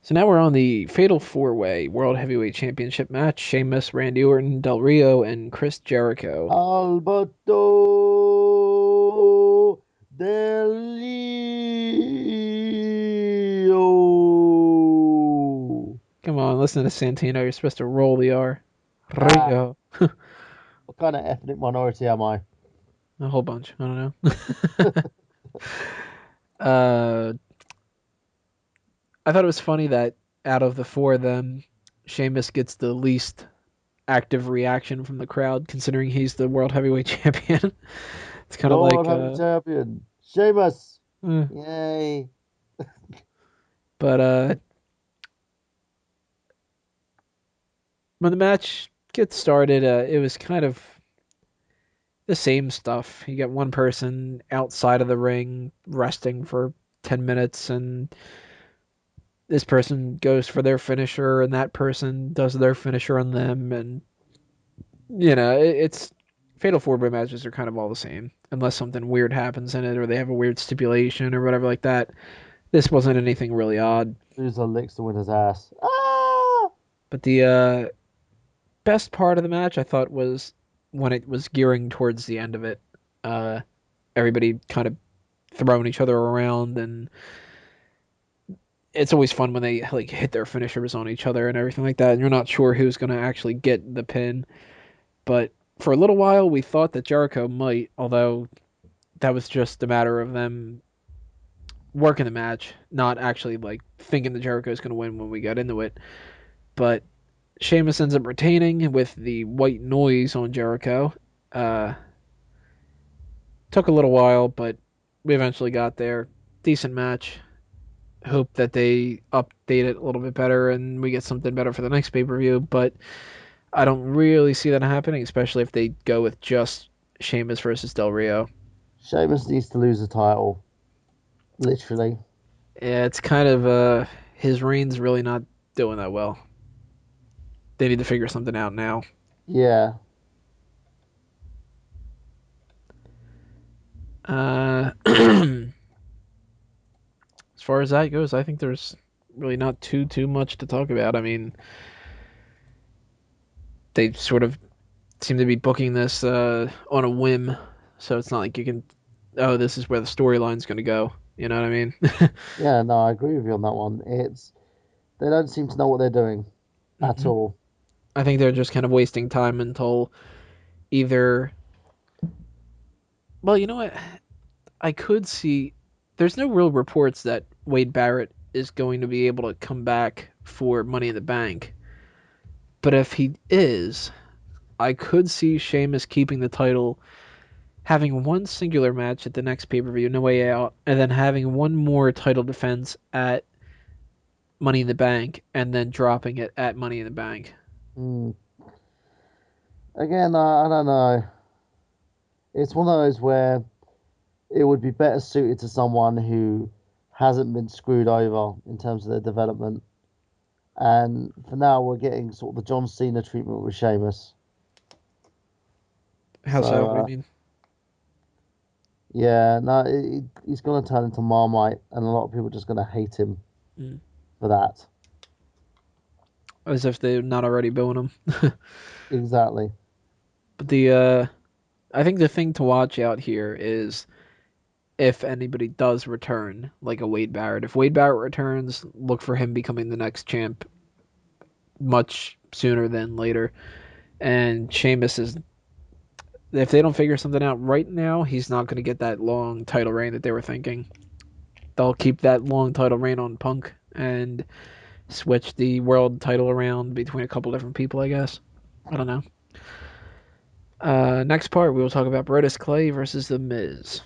So now we're on the Fatal 4-Way World Heavyweight Championship match. Sheamus, Randy Orton, Del Rio, and Chris Jericho. Alberto del Rio. Come on, listen to Santino. You're supposed to roll the R. Ah, Rio. what kind of ethnic minority am I? A whole bunch. I don't know. uh, I thought it was funny that out of the four of them, Sheamus gets the least active reaction from the crowd, considering he's the World Heavyweight Champion. It's kind of Your like, World Heavyweight Champion, Sheamus. eh. Yay. But when the match gets started, it was kind of the same stuff. You get one person outside of the ring resting for 10 minutes, and this person goes for their finisher, and that person does their finisher on them. And, it's Fatal 4-Way matches are kind of all the same, unless something weird happens in it or they have a weird stipulation or whatever like that. This wasn't anything really odd. Loser licks the winner's ass. Ah! But the best part of the match, I thought, was when it was gearing towards the end of it. Uh, Everybody kind of throwing each other around, and it's always fun when they like hit their finishers on each other and everything like that, and you're not sure who's going to actually get the pin. But for a little while, we thought that Jericho might, although that was just a matter of them working the match, not actually like thinking that Jericho's going to win when we got into it. But Sheamus ends up retaining with the white noise on Jericho. Uh, Took a little while, but we eventually got there. Decent match. Hope that they update it a little bit better and we get something better for the next pay per view. But I don't really see that happening, especially if they go with just Sheamus versus Del Rio. Sheamus needs to lose the title. Literally. Yeah, it's kind of his reign's really not doing that well. They need to figure something out now. Yeah. As far as that goes, I think there's really not too much to talk about. I mean, they sort of seem to be booking this on a whim, so it's not like you can, oh, this is where the storyline's going to go. You know what I mean? Yeah, no, I agree with you on that one. They don't seem to know what they're doing at hmm all. I think they're just kind of wasting time until either. Well, you know what? I could see. There's no real reports that Wade Barrett is going to be able to come back for Money in the Bank. But if he is, I could see Sheamus keeping the title, having one singular match at the next pay per view, No Way Out, and then having one more title defense at Money in the Bank, and then dropping it at Money in the Bank. Mm. Again, I don't know. It's one of those where it would be better suited to someone who hasn't been screwed over in terms of their development. And for now, we're getting sort of the John Cena treatment with Sheamus. How so? So, What do you mean? yeah, no, he's going to turn into Marmite, and a lot of people are just going to hate him Mm. for that. As if they're not already booing him. Exactly. But I think the thing to watch out here is if anybody does return, like a Wade Barrett. If Wade Barrett returns, look for him becoming the next champ much sooner than later. And Sheamus is, if they don't figure something out right now, he's not going to get that long title reign that they were thinking. They'll keep that long title reign on Punk and switch the world title around between a couple different people, I guess. I don't know. Next part, we will talk about Brodus Clay versus The Miz.